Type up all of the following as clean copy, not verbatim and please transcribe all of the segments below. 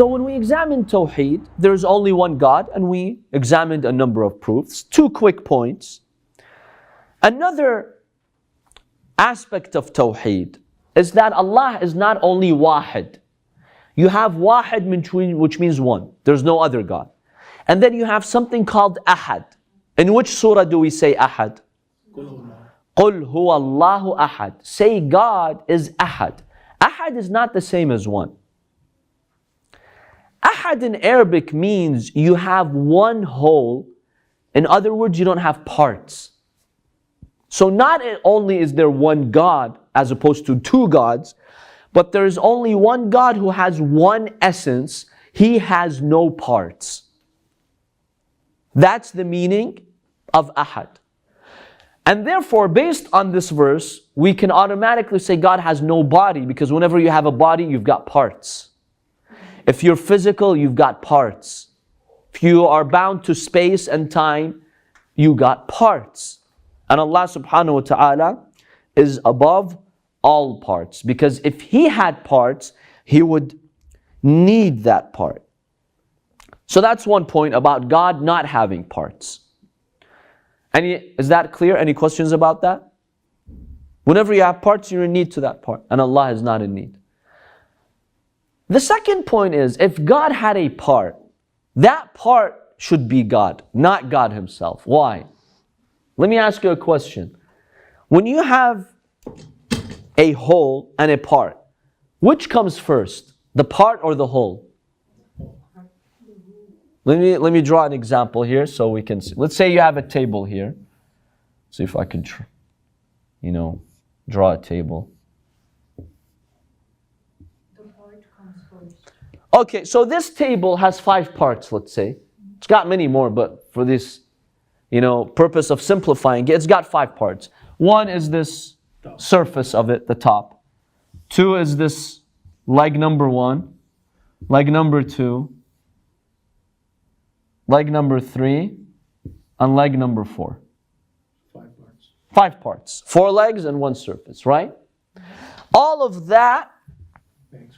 So when we examine Tawheed, there's only one God, and we examined a number of proofs. 2 quick points. Another aspect of Tawheed is that Allah is not only Wahid. You have Wahid, which means one. There's no other God. And then you have something called Ahad. In which surah do we say Ahad? قُلْ هُوَ اللَّهُ أَحَدٌ. Say God is Ahad. Ahad is not the same as one. Ahad in Arabic means you have one whole. In other words, you don't have parts. So not only is there one God as opposed to 2 gods, but there is only one God who has one essence. He has no parts. That's the meaning of Ahad. And therefore, based on this verse, we can automatically say God has no body, because whenever you have a body, you've got parts. If you're physical, you've got parts. If you are bound to space and time, you got parts. And Allah subhanahu wa ta'ala is above all parts, because if He had parts, He would need that part. So that's one point about God not having parts. Is that clear? Any questions about that? Whenever you have parts, you're in need to that part, and Allah is not in need. The second point is, if God had a part, that part should be God, not God Himself. Why? Let me ask you a question. When you have a whole and a part, which comes first, the part or the whole? Let me draw an example here so we can see. Let's say you have a table here. See if I can, draw a table. The part comes first. Okay, so this table has 5 parts, let's say. It's got many more, but for this, purpose of simplifying it, it's got 5 parts. 1 is this surface of it, the top. 2 is this leg number 1, leg number 2, leg number 3, and leg number 4. 5 parts. 5 parts. 4 legs and 1 surface, right? All of that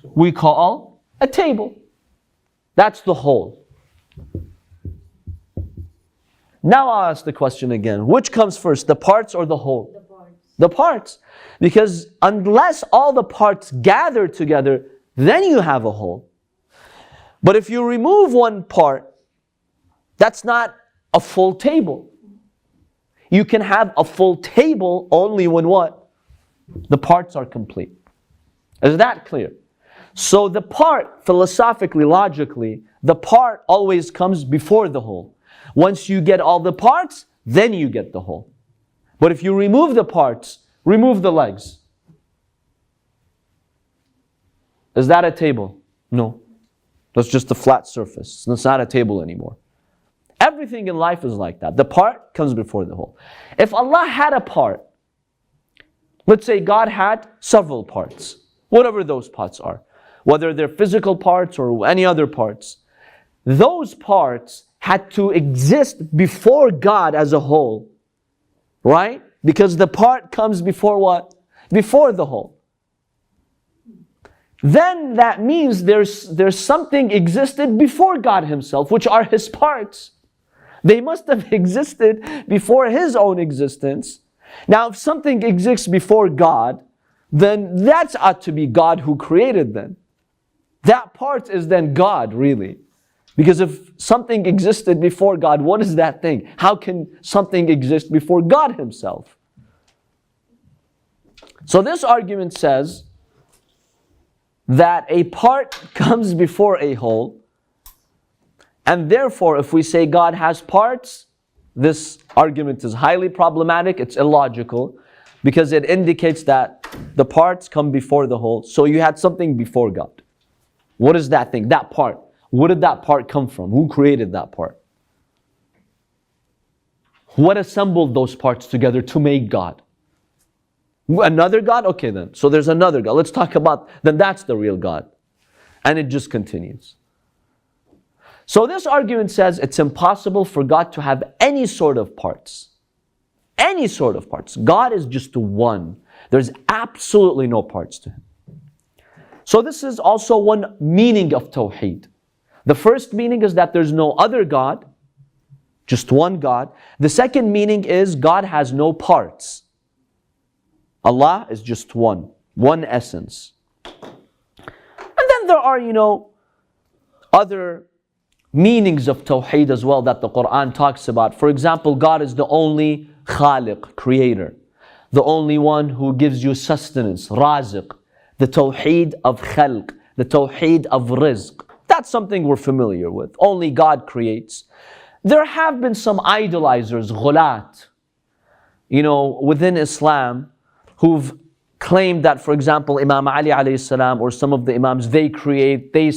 we call a table. That's the whole. Now I'll ask the question again. Which comes first, the parts or the whole? The parts. The parts. Because unless all the parts gather together, then you have a whole. But if you remove one part, that's not a full table. You can have a full table only when what? The parts are complete. Is that clear? So the part, philosophically, logically, the part always comes before the whole. Once you get all the parts, then you get the whole. But if you remove the parts, remove the legs. Is that a table? No. That's just a flat surface. It's not a table anymore. Everything in life is like that. The part comes before the whole. If Allah had a part, let's say God had several parts, whatever those parts are, whether they're physical parts or any other parts, those parts had to exist before God as a whole, right? Because the part comes before what? Before the whole. Then that means there's something existed before God Himself, which are His parts. They must have existed before His own existence. Now, if something exists before God, then that's ought to be God who created them. That part is then God, really. Because if something existed before God, what is that thing? How can something exist before God Himself? So this argument says that a part comes before a whole, and therefore if we say God has parts, this argument is highly problematic, it's illogical, because it indicates that the parts come before the whole. So you had something before God. What is that thing? That part. Where did that part come from? Who created that part? What assembled those parts together to make God? Another God? Okay then. So there's another God. Let's talk about, then that's the real God. And it just continues. So this argument says it's impossible for God to have any sort of parts. Any sort of parts. God is just one. There's absolutely no parts to Him. So this is also one meaning of Tawheed. The first meaning is that there's no other God, just one God. The second meaning is God has no parts. Allah is just one essence. And then there are, other meanings of Tawheed as well that the Quran talks about. For example, God is the only Khaliq, creator. The only one who gives you sustenance, Raziq. The Tawheed of Khalq, the Tawheed of Rizq. That's something we're familiar with. Only God creates. There have been some idolizers, ghulat, within Islam, who've claimed that, for example, Imam Ali alayhi salam or some of the Imams, they create, they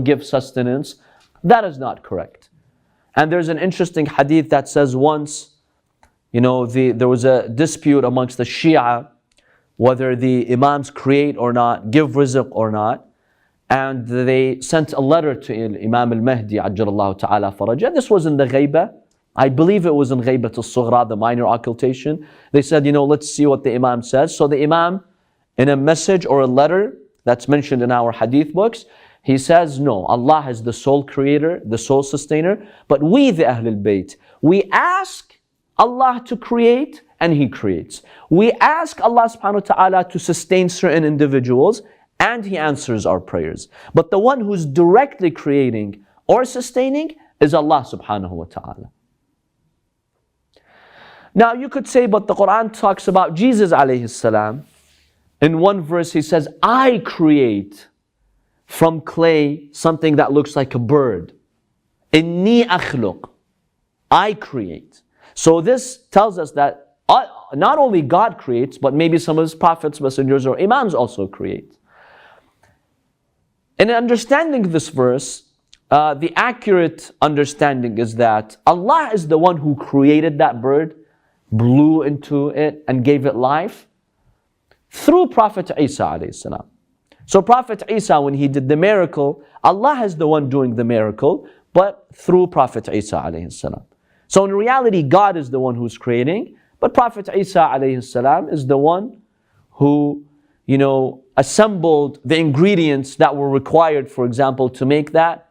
give sustenance. That is not correct. And there's an interesting hadith that says once, there was a dispute amongst the Shia whether the Imams create or not, give rizq or not. And they sent a letter to Imam al-Mahdi ajjalallahu ta'ala farajah. This was in the Ghaibah. I believe it was in Ghaibat al-Sughra, the minor occultation. They said, let's see what the Imam says. So the Imam, in a message or a letter that's mentioned in our hadith books, he says, no, Allah is the sole creator, the sole sustainer. But we, the Ahlul Bayt, we ask Allah to create and He creates. We ask Allah subhanahu wa ta'ala to sustain certain individuals and He answers our prayers. But the one who's directly creating or sustaining is Allah subhanahu wa ta'ala. Now you could say, but the Quran talks about Jesus alayhi salam. In one verse He says, I create from clay something that looks like a bird. Inni akhluq. I create. So this tells us that not only God creates, but maybe some of His prophets, messengers, or imams also create. In understanding this verse, the accurate understanding is that Allah is the one who created that bird, blew into it and gave it life through Prophet Isa alayhi salam. So Prophet Isa, when he did the miracle, Allah is the one doing the miracle, but through Prophet Isa alayhi salam. So in reality, God is the one who's creating, but Prophet Isa alayhi salam is the one who, assembled the ingredients that were required, for example, to make that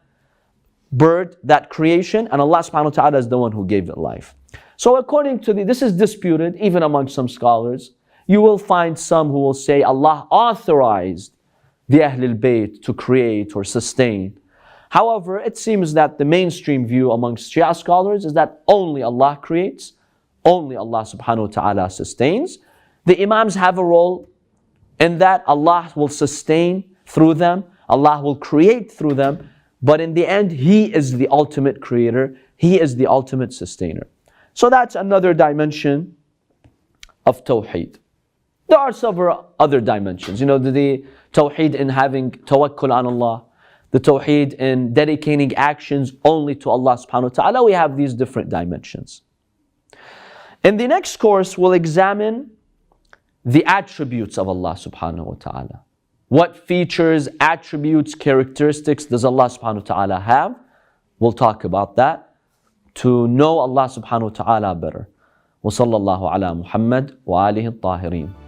bird, that creation, and Allah subhanahu wa ta'ala is the one who gave it life. So according to this is disputed even among some scholars. You will find some who will say Allah authorized the Ahlul Bayt to create or sustain. However, it seems that the mainstream view amongst Shia scholars is that only Allah creates, only Allah subhanahu wa ta'ala sustains. The Imams have a role in that. Allah will sustain through them, Allah will create through them, but in the end, He is the ultimate creator, He is the ultimate sustainer. So that's another dimension of Tawheed. There are several other dimensions. The Tawheed in having tawakkul on Allah, the Tawheed in dedicating actions only to Allah subhanahu wa ta'ala. We have these different dimensions. In the next course, we'll examine the attributes of Allah subhanahu wa ta'ala. What features, attributes, characteristics does Allah subhanahu wa ta'ala have? We'll talk about that to know Allah subhanahu wa ta'ala better. وصلى الله على محمد وآله الطاهرين.